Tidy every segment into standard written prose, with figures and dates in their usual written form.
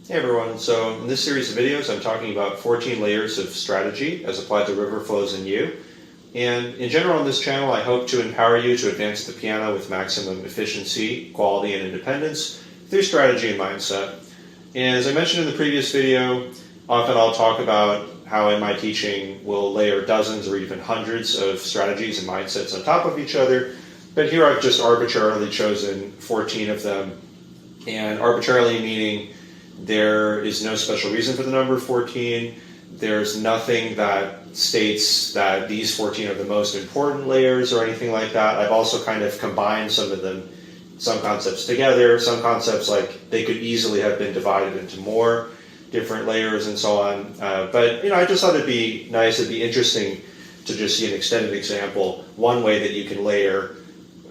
Hey everyone, so in this series of videos I'm talking about 14 layers of strategy as applied to river flows in U. And in general on this channel I hope to empower you to advance the piano with maximum efficiency, quality, and independence through strategy and mindset. And as I mentioned in the previous video, often I'll talk about how in my teaching we'll layer dozens or even hundreds of strategies and mindsets on top of each other. But here I've just arbitrarily chosen 14 of them, and arbitrarily meaning there is no special reason for the number 14. There's nothing that states that these 14 are the most important layers or anything like that. I've also kind of combined some of them, some concepts together, some concepts like they could easily have been divided into more different layers and so on. But I just thought it'd be nice, it'd be interesting to just see an extended example, one way that you can layer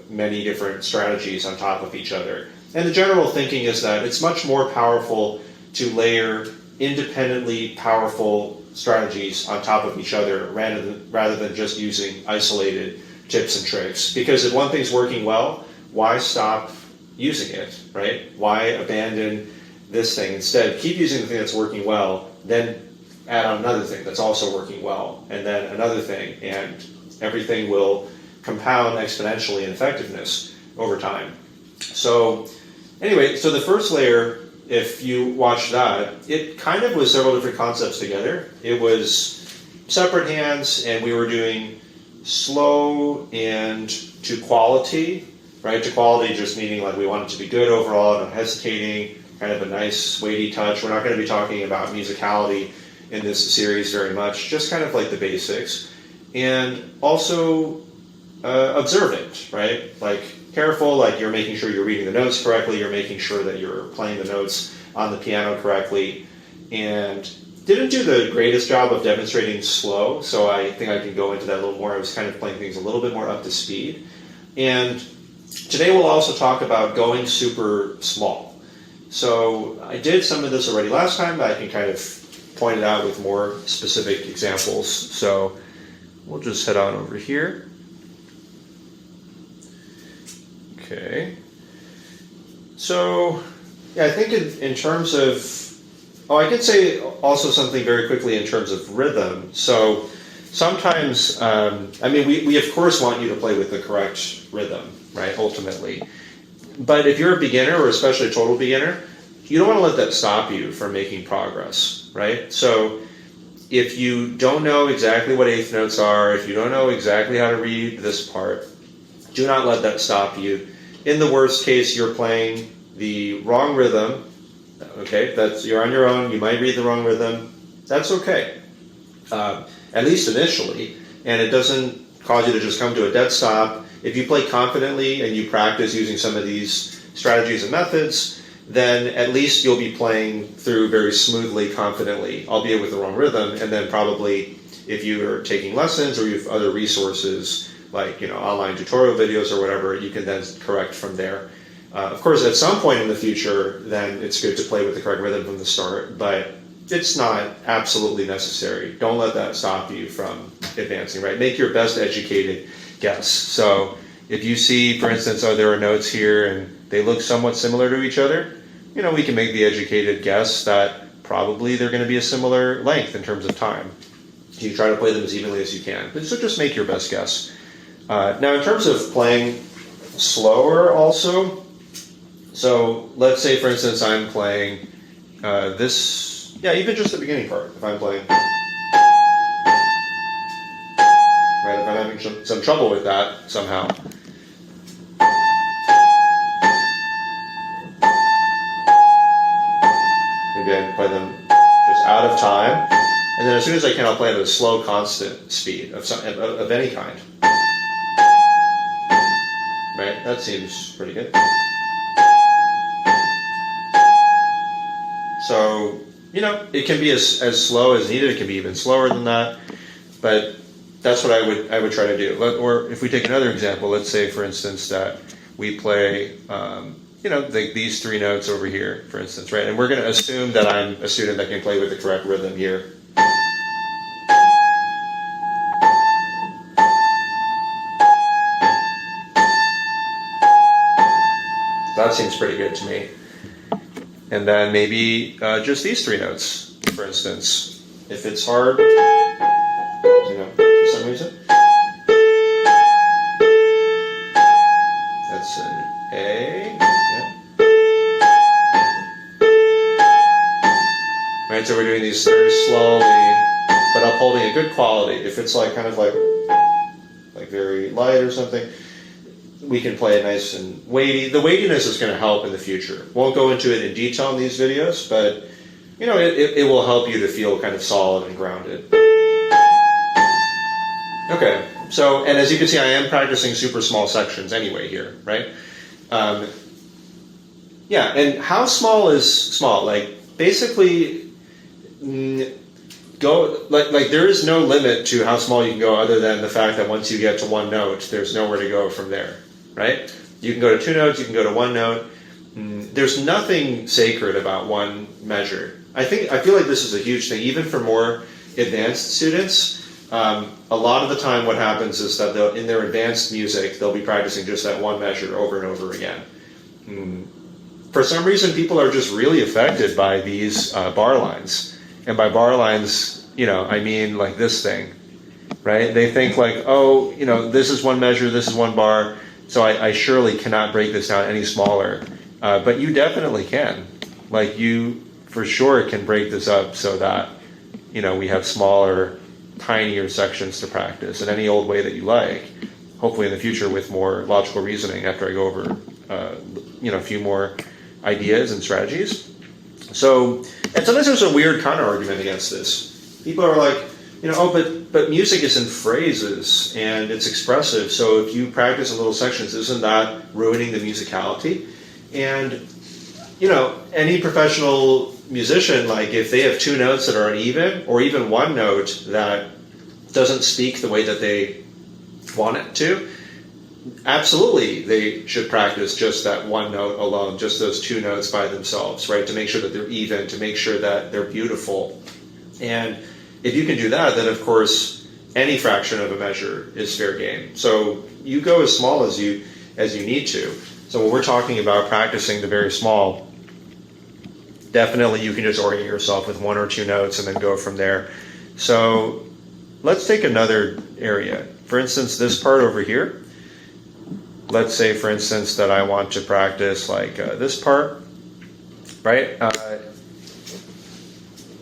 many different strategies on top of each other. And the general thinking is that it's much more powerful to layer independently powerful strategies on top of each other rather than just using isolated tips and tricks. Because if one thing's working well, why stop using it, right? Why abandon this thing? Instead, keep using the thing that's working well, then add on another thing that's also working well, and then another thing, and everything will compound exponentially in effectiveness over time. So anyway, so the first layer, if you watch that, it kind of was several different concepts together. It was separate hands, and we were doing slow and to quality, right? To quality just meaning like we want it to be good overall, not hesitating, kind of a nice weighty touch. We're not going to be talking about musicality in this series very much, just kind of like the basics. And also observant, right? Like careful, like you're making sure you're reading the notes correctly, you're making sure that you're playing the notes on the piano correctly, and didn't do the greatest job of demonstrating slow, so I think I can go into that a little more. I was kind of playing things a little bit more up to speed. And today we'll also talk about going super small. So I did some of this already last time, but I can kind of point it out with more specific examples. So we'll just head on over here. Okay, so yeah, I think in terms of, I could say also something very quickly in terms of rhythm. So sometimes, we of course want you to play with the correct rhythm, right, ultimately. But if you're a beginner, or especially a total beginner, you don't want to let that stop you from making progress, right? So if you don't know exactly what eighth notes are, if you don't know exactly how to read this part, do not let that stop you. In the worst case, you're playing the wrong rhythm. Okay, you're on your own. You might read the wrong rhythm. That's okay, at least initially, and it doesn't cause you to just come to a dead stop. If you play confidently and you practice using some of these strategies and methods, then at least you'll be playing through very smoothly, confidently, albeit with the wrong rhythm. And then probably if you're taking lessons or you have other resources like online tutorial videos or whatever, you can then correct from there. Of course, at some point in the future, then it's good to play with the correct rhythm from the start, but it's not absolutely necessary. Don't let that stop you from advancing, right? Make your best educated guess. So if you see, for instance, there are notes here and they look somewhat similar to each other, we can make the educated guess that probably they're going to be a similar length in terms of time. You try to play them as evenly as you can. So just make your best guess. Now, in terms of playing slower also, so let's say, for instance, I'm playing this, even just the beginning part, if I'm playing, right, if I'm having some trouble with that somehow, maybe I play them just out of time, and then as soon as I can, I'll play at a slow, constant speed of any kind. Right, that seems pretty good. So, it can be as slow as needed. It can be even slower than that. But that's what I would try to do. Or if we take another example, let's say, for instance, that we play, these three notes over here, for instance, right? And we're going to assume that I'm a student that can play with the correct rhythm here. That seems pretty good to me. And then maybe just these three notes, for instance. If it's hard, for some reason, that's an A. Yeah. Right, so we're doing these very slowly, but upholding a good quality. If it's like kind of like very light or something, we can play it nice and weighty. The weightiness is going to help in the future. Won't go into it in detail in these videos, but it will help you to feel kind of solid and grounded. Okay, so, and as you can see, I am practicing super small sections anyway here, right? Yeah, and how small is small? Like, basically, go, like there is no limit to how small you can go other than the fact that once you get to one note, there's nowhere to go from there, right? You can go to two notes, you can go to one note. There's nothing sacred about one measure. I feel like this is a huge thing, even for more advanced students. A lot of the time what happens is that in their advanced music, they'll be practicing just that one measure over and over again. For some reason, people are just really affected by these bar lines. And by bar lines, I mean like this thing, right? They think like, oh, this is one measure, this is one bar, so I surely cannot break this down any smaller. But you definitely can. Like, you for sure can break this up so that, we have smaller, tinier sections to practice in any old way that you like. Hopefully in the future with more logical reasoning after I go over, a few more ideas and strategies. So, and sometimes there's a weird counter argument against this. People are like, but music is in phrases and it's expressive. So if you practice in little sections, isn't that ruining the musicality? And, any professional musician, like if they have two notes that are uneven, or even one note that doesn't speak the way that they want it to, absolutely they should practice just that one note alone, just those two notes by themselves, right? To make sure that they're even, to make sure that they're beautiful. And if you can do that, then of course any fraction of a measure is fair game. So you go as small as you need to. So when we're talking about practicing the very small, definitely you can just orient yourself with one or two notes and then go from there. So let's take another area. For instance, this part over here. Let's say, for instance, that I want to practice like this part, right?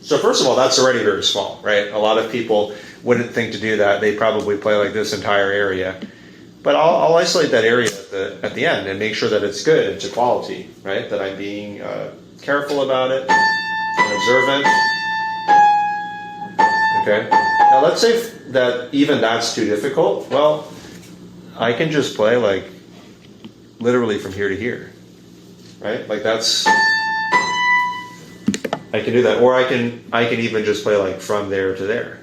So first of all, that's already very small, right? A lot of people wouldn't think to do that. They probably play like this entire area. But I'll isolate that area at the end and make sure that it's good and to quality, right? That I'm being careful about it and observant. Okay. Now let's say that even that's too difficult. Well, I can just play like literally from here to here, right? Like that's, I can do that. Or I can even just play like from there to there,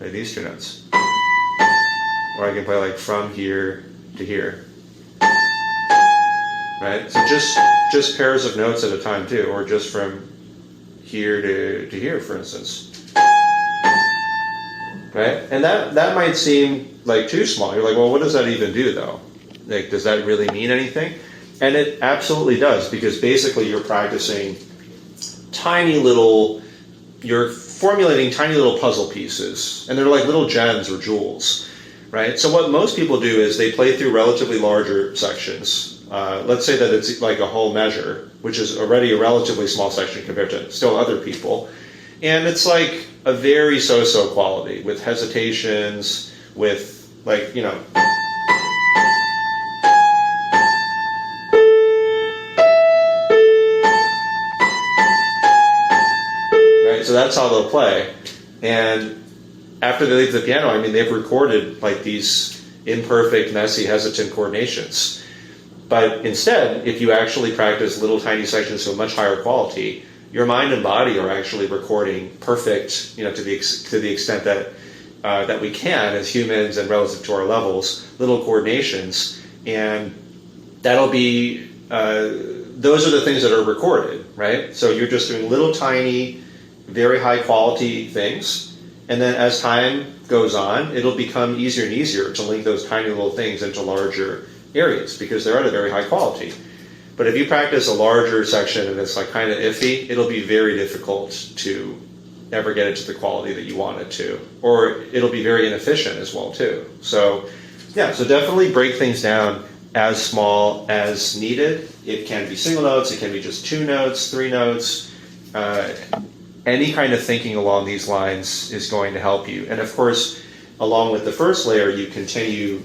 like these two notes. Or I can play like from here to here, right? So just pairs of notes at a time too, or just from here to here, for instance, right? And that might seem like too small. You're like, well, what does that even do though? Like, does that really mean anything? And it absolutely does, because basically you're practicing you're formulating tiny little puzzle pieces, and they're like little gems or jewels, right? So what most people do is they play through relatively larger sections. Let's say that it's like a whole measure, which is already a relatively small section compared to still other people. And it's like a very so-so quality with hesitations, with like, so that's how they'll play. And after they leave the piano, I mean, they've recorded like these imperfect, messy, hesitant coordinations. But instead, if you actually practice little tiny sections to a much higher quality, your mind and body are actually recording perfect, to the extent that we can as humans and relative to our levels, little coordinations. And that'll be, those are the things that are recorded, right? So you're just doing little tiny, very high quality things, and then as time goes on, it'll become easier and easier to link those tiny little things into larger areas because they're at a very high quality. But if you practice a larger section and it's like kind of iffy, it'll be very difficult to ever get it to the quality that you want it to, or it'll be very inefficient as well too. So yeah, so definitely break things down as small as needed. It can be single notes, it can be just 2 notes, 3 notes. Any kind of thinking along these lines is going to help you. And of course, along with the first layer, you continue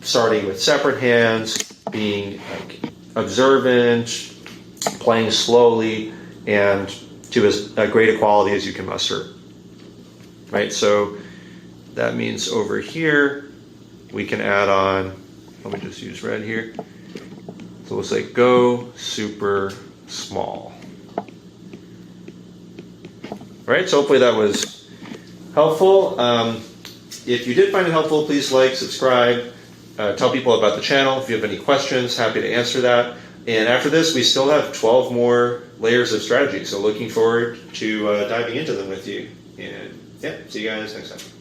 starting with separate hands, being like observant, playing slowly, and to as great a quality as you can muster. Right, so that means over here, we can add on, let me just use red here. So we'll say go super small. All right, so hopefully that was helpful. If you did find it helpful, please like, subscribe, tell people about the channel. If you have any questions, happy to answer that. And after this, we still have 12 more layers of strategy. So looking forward to diving into them with you. And yeah, see you guys next time.